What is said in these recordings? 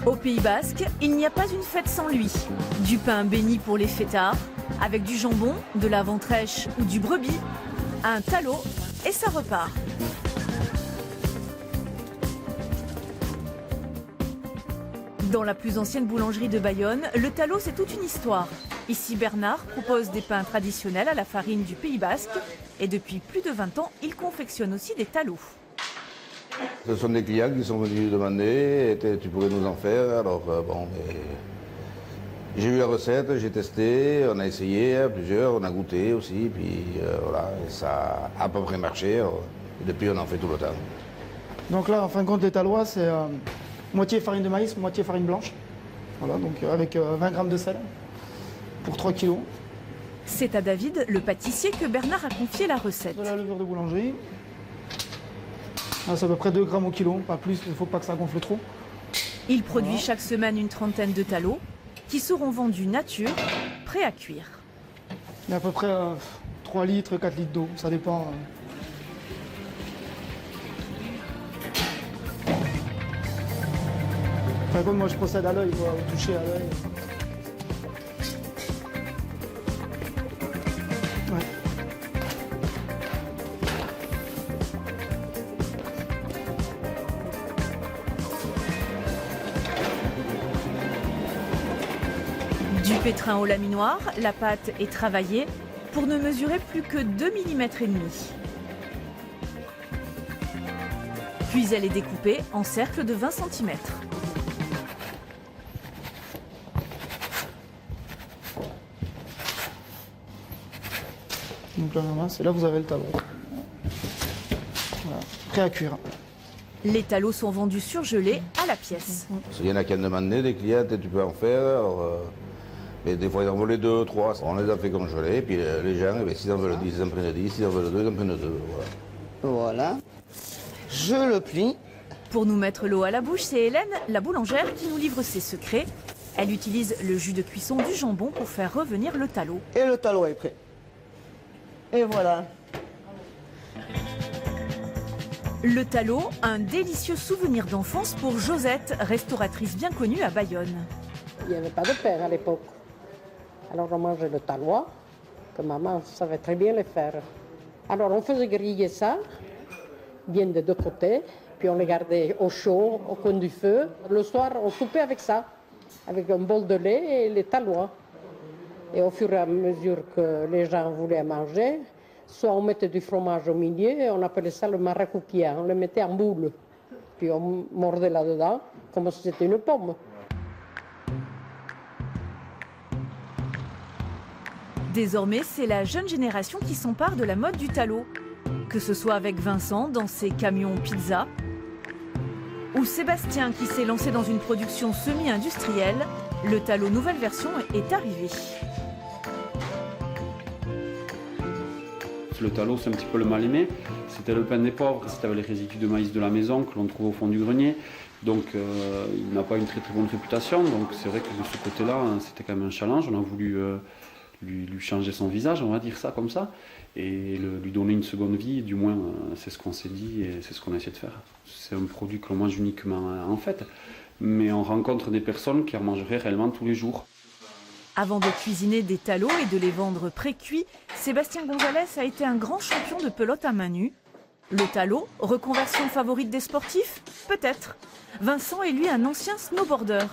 Au Pays Basque, il n'y a pas une fête sans lui. Du pain béni pour les fêtards, avec du jambon, de la ventrèche ou du brebis, un talot et ça repart. Dans la plus ancienne boulangerie de Bayonne, le talot c'est toute une histoire. Ici Bernard propose des pains traditionnels à la farine du Pays Basque et depuis plus de 20 ans, il confectionne aussi des talots. Ce sont des clients qui sont venus demander, tu pourrais nous en faire, alors j'ai eu la recette, j'ai testé, on a essayé plusieurs, on a goûté aussi, puis voilà, et ça a à peu près marché, alors, et depuis on en fait tout le temps. Donc là, en fin de compte, les talois, c'est moitié farine de maïs, moitié farine blanche. Voilà, donc avec 20 grammes de sel pour 3 kilos. C'est à David, le pâtissier, que Bernard a confié la recette. De la levure de boulangerie. Là, c'est à peu près 2 grammes au kilo, pas plus, il ne faut pas que ça gonfle trop. Il produit chaque semaine une trentaine de talots qui seront vendus nature, prêts à cuire. Il y a à peu près 3 litres, 4 litres d'eau, ça dépend. Enfin, comme moi je procède à l'œil, au toucher à l'œil. Ouais. Du pétrin au laminoir, la pâte est travaillée pour ne mesurer plus que 2,5 mm. Puis elle est découpée en cercles de 20 cm. Donc là, c'est là que vous avez le talot. Voilà, prêt à cuire. Les talots sont vendus surgelés à la pièce. Il y en a qui en demandaient, des clients, tu peux en faire, alors, mais des fois ils en voulaient 2, 3, on les a fait congeler, puis les gens, s'ils en veulent 10, ils en prennent 10, s'ils en veulent 2, ils en prennent 2, voilà. Voilà, je le plie. Pour nous mettre l'eau à la bouche, c'est Hélène, la boulangère, qui nous livre ses secrets. Elle utilise le jus de cuisson du jambon pour faire revenir le talot. Et le talot est prêt. Et voilà. Le talot, un délicieux souvenir d'enfance pour Josette, restauratrice bien connue à Bayonne. Il n'y avait pas de pain à l'époque. Alors on mangeait le talois, que maman savait très bien le faire. Alors on faisait griller ça, bien des deux côtés, puis on les gardait au chaud, au coin du feu. Le soir, on soupait avec ça, avec un bol de lait et les talois. Et au fur et à mesure que les gens voulaient manger, soit on mettait du fromage au milieu, et on appelait ça le maracukia, on le mettait en boule. Puis on mordait là-dedans, comme si c'était une pomme. Désormais, c'est la jeune génération qui s'empare de la mode du talot. Que ce soit avec Vincent dans ses camions pizza, ou Sébastien qui s'est lancé dans une production semi-industrielle, le talot nouvelle version est arrivé. Le talot, c'est un petit peu le mal-aimé. C'était le pain des pauvres, c'était avec les résidus de maïs de la maison que l'on trouve au fond du grenier. Donc il n'a pas une très très bonne réputation. Donc c'est vrai que de ce côté-là, c'était quand même un challenge. On a voulu lui changer son visage, on va dire ça comme ça, et lui donner une seconde vie. Du moins, c'est ce qu'on s'est dit et c'est ce qu'on a essayé de faire. C'est un produit que l'on mange uniquement en fête, mais on rencontre des personnes qui en mangeraient réellement tous les jours. Avant de cuisiner des talots et de les vendre pré-cuits, Sébastien Gonzalez a été un grand champion de pelote à main nue. Le talot, reconversion favorite des sportifs? Peut-être. Vincent est lui un ancien snowboarder.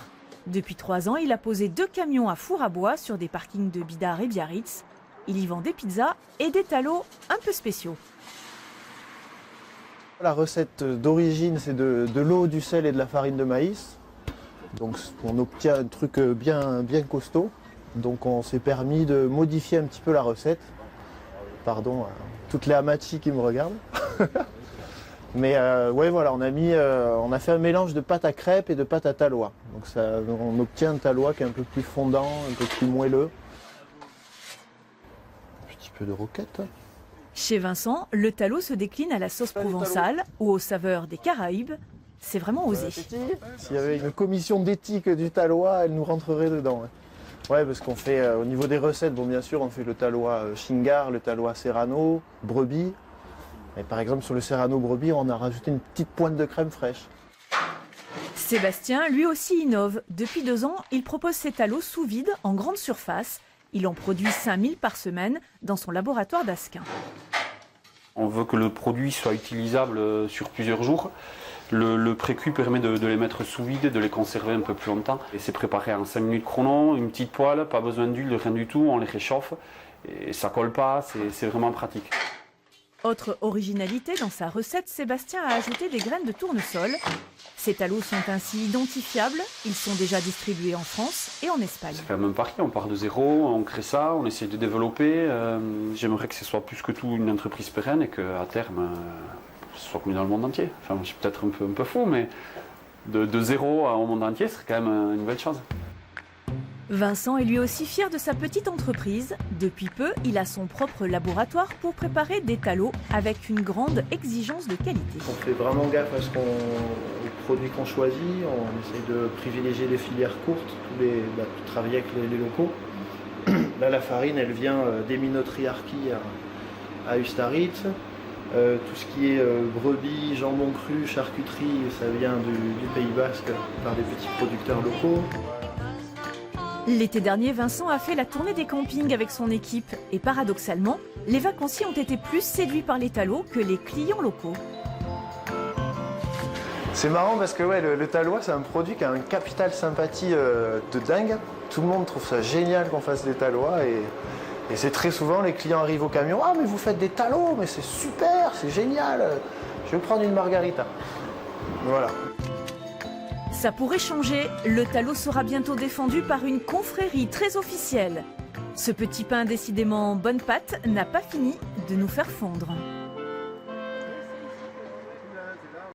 Depuis 3 ans, il a posé 2 camions à four à bois sur des parkings de Bidart et Biarritz. Il y vend des pizzas et des talots un peu spéciaux. La recette d'origine, c'est de l'eau, du sel et de la farine de maïs. Donc on obtient un truc bien costaud. Donc on s'est permis de modifier un petit peu la recette. Pardon à toutes les amatchis qui me regardent. Mais ouais, voilà, on a fait un mélange de pâte à crêpes et de pâte à talois. Donc on obtient un talois qui est un peu plus fondant, un peu plus moelleux. Un petit peu de roquette. Chez Vincent, le talot se décline à la sauce provençale ou aux saveurs des Caraïbes. C'est vraiment osé. S'il y avait une commission d'éthique du talois, elle nous rentrerait dedans. Ouais, parce qu'on fait au niveau des recettes, bon bien sûr on fait le talois Shingar, le talois Serrano, brebis. Et par exemple sur le Serrano brebis, on a rajouté une petite pointe de crème fraîche. Sébastien, lui aussi, innove. Depuis 2 ans, il propose ses talos sous vide en grande surface. Il en produit 5000 par semaine dans son laboratoire d'Asquin. On veut que le produit soit utilisable sur plusieurs jours. Le pré-cuit permet de les mettre sous vide et de les conserver un peu plus longtemps. Et c'est préparé en 5 minutes chrono, une petite poêle, pas besoin d'huile, rien du tout, on les réchauffe et ça colle pas, c'est vraiment pratique. Autre originalité dans sa recette, Sébastien a ajouté des graines de tournesol. Ces talos sont ainsi identifiables, ils sont déjà distribués en France et en Espagne. C'est quand même un pari, on part de zéro, on crée ça, on essaie de développer. J'aimerais que ce soit plus que tout une entreprise pérenne et qu'à terme, ce soit connu dans le monde entier. Enfin, je suis peut-être un peu fou, mais de zéro au monde entier, ce serait quand même une belle chose. Vincent est lui aussi fier de sa petite entreprise. Depuis peu, il a son propre laboratoire pour préparer des talos avec une grande exigence de qualité. On fait vraiment gaffe à aux produits qu'on choisit, on essaye de privilégier les filières courtes, travailler avec les locaux. Là, la farine, elle vient des minoteries Arki à Ustaritz. Tout ce qui est brebis, jambon cru, charcuterie, ça vient du Pays Basque par des petits producteurs locaux. L'été dernier, Vincent a fait la tournée des campings avec son équipe. Et paradoxalement, les vacanciers ont été plus séduits par les talos que les clients locaux. C'est marrant parce que le talois, c'est un produit qui a un capital sympathie de dingue. Tout le monde trouve ça génial qu'on fasse des talois et c'est très souvent les clients arrivent au camion. Ah mais vous faites des talots, mais c'est super, c'est génial. Je vais prendre une margarita. Voilà. Ça pourrait changer. Le talot sera bientôt défendu par une confrérie très officielle. Ce petit pain décidément bonne pâte n'a pas fini de nous faire fondre.